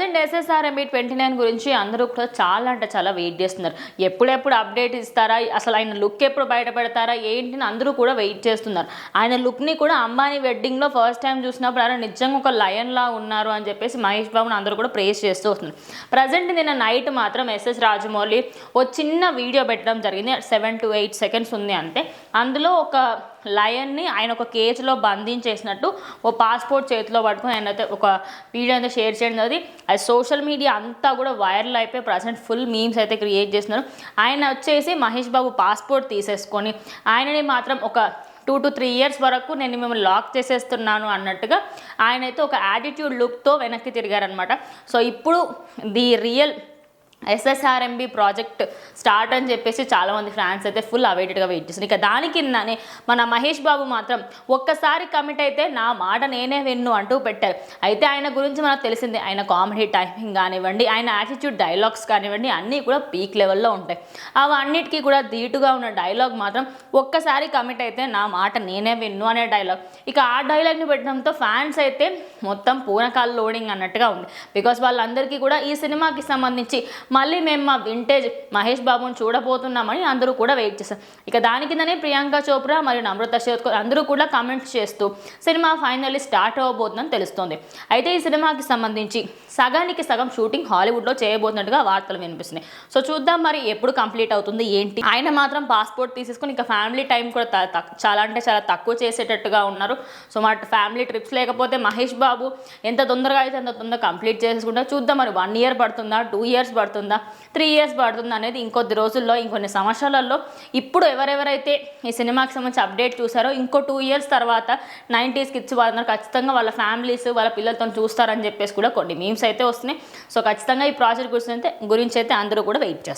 Present SSRMB 29 గురించి అందరూ కూడా చాలా అంటే చాలా వెయిట్ చేస్తున్నారు. ఎప్పుడెప్పుడు అప్డేట్ ఇస్తారా, అసలు ఆయన లుక్ ఎప్పుడు బయట పెడతారా ఏంటి అని అందరూ కూడా వెయిట్ చేస్తున్నారు. ఆయన లుక్ని కూడా అంబానీ వెడ్డింగ్లో ఫస్ట్ టైం చూసినప్పుడు ఆయన నిజంగా ఒక లయన్లా ఉన్నారు అని చెప్పేసి మహేష్ బాబుని అందరూ కూడా ప్రేస్ చేస్తూ వస్తున్నారు. ప్రజెంట్ నిన్న నైట్ మాత్రం SS రాజమౌళి ఓ చిన్న వీడియో పెట్టడం జరిగింది. 7 to 8 seconds ఉంది అంతే. అందులో ఒక లయన్ని ఆయన ఒక కేజ్లో బంధించేసినట్టు ఓ పాస్పోర్ట్ చేతిలో పట్టుకుని ఆయన అయితే ఒక వీడియో అయితే షేర్ చేయడం అది సోషల్ మీడియా అంతా కూడా వైరల్ అయిపోయి ప్రజెంట్ ఫుల్ మీమ్స్ అయితే క్రియేట్ చేస్తున్నారు. ఆయన వచ్చేసి మహేష్ బాబు పాస్పోర్ట్ తీసేసుకొని ఆయనని మాత్రం ఒక 2 to 3 years వరకు నేను మిమ్మల్ని లాక్ చేసేస్తున్నాను అన్నట్టుగా ఆయన అయితే ఒక యాటిట్యూడ్ లుక్తో వెనక్కి తిరిగారనమాట. సో ఇప్పుడు the real SSRMB project start అని చెప్పేసి చాలామంది ఫ్యాన్స్ అయితే ఫుల్ అవైటెడ్గా వెయిట్ చేస్తారు. ఇక దాని కిందనే మన మహేష్ బాబు మాత్రం ఒక్కసారి కమిట్ అయితే నా మాట నేనే విన్ను అంటూ పెట్టారు. అయితే ఆయన గురించి మనకు తెలిసిందే, ఆయన కామెడీ టైమింగ్ కానివ్వండి, ఆయన యాటిట్యూడ్ డైలాగ్స్ కానివ్వండి అన్నీ కూడా పీక్ లెవెల్లో ఉంటాయి. అవన్నిటికీ కూడా ధీటుగా ఉన్న డైలాగ్ మాత్రం ఒక్కసారి కమిట్ అయితే నా మాట నేనే విన్ను అనే డైలాగ్. ఇక ఆ డైలాగ్ని పెట్టడంతో ఫ్యాన్స్ అయితే మొత్తం పూనకాల లోడింగ్ అన్నట్టుగా ఉంది. బికాస్ వాళ్ళందరికీ కూడా ఈ సినిమాకి సంబంధించి మళ్ళీ మేము మా వింటేజ్ మహేష్ బాబుని చూడబోతున్నామని అందరూ కూడా వెయిట్ చేశారు. ఇక దాని కిందనే ప్రియాంక చోప్రా మరియు నమ్రత శేత్కర్ అందరూ కూడా కామెంట్స్ చేస్తూ సినిమా ఫైనల్లీ స్టార్ట్ అవ్వబోతుందని తెలుస్తోంది. అయితే ఈ సినిమాకి సంబంధించి సగానికి సగం షూటింగ్ హాలీవుడ్లో చేయబోతున్నట్టుగా వార్తలు వినిపిస్తున్నాయి. సో చూద్దాం మరి ఎప్పుడు కంప్లీట్ అవుతుంది ఏంటి. ఆయన మాత్రం పాస్పోర్ట్ తీసేసుకుని ఇక ఫ్యామిలీ టైం కూడా చాలా అంటే చాలా తక్కువ చేసేటట్టుగా ఉన్నారు. సో మా ఫ్యామిలీ ట్రిప్స్ లేకపోతే మహేష్ బాబు ఎంత తొందరగా అయితే అంత తొందరగా కంప్లీట్ చేసుకుంటారు. చూద్దాం మరి 1 year పడుతుందా, 2 years పడుతుందా, 3 years పడుతుందా అనేది ఇంకొద్ది రోజుల్లో ఇంకొన్ని సంవత్సరాలలో ఇప్పుడు ఎవరెవరైతే ఈ సినిమాకి సంబంధించి అప్డేట్ చూసారో ఇంకో 2 years తర్వాత 90s కిడ్స్ వాళ్ళందరూ ఖచ్చితంగా వాళ్ళ ఫ్యామిలీస్ వాళ్ళ పిల్లలతో చూస్తారని చెప్పేసి కూడా కొన్ని మీమ్స్ అయితే వస్తున్నాయి. సో ఖచ్చితంగా ఈ ప్రాజెక్ట్ గురించి అయితే అందరూ కూడా వెయిట్ చేస్తారు.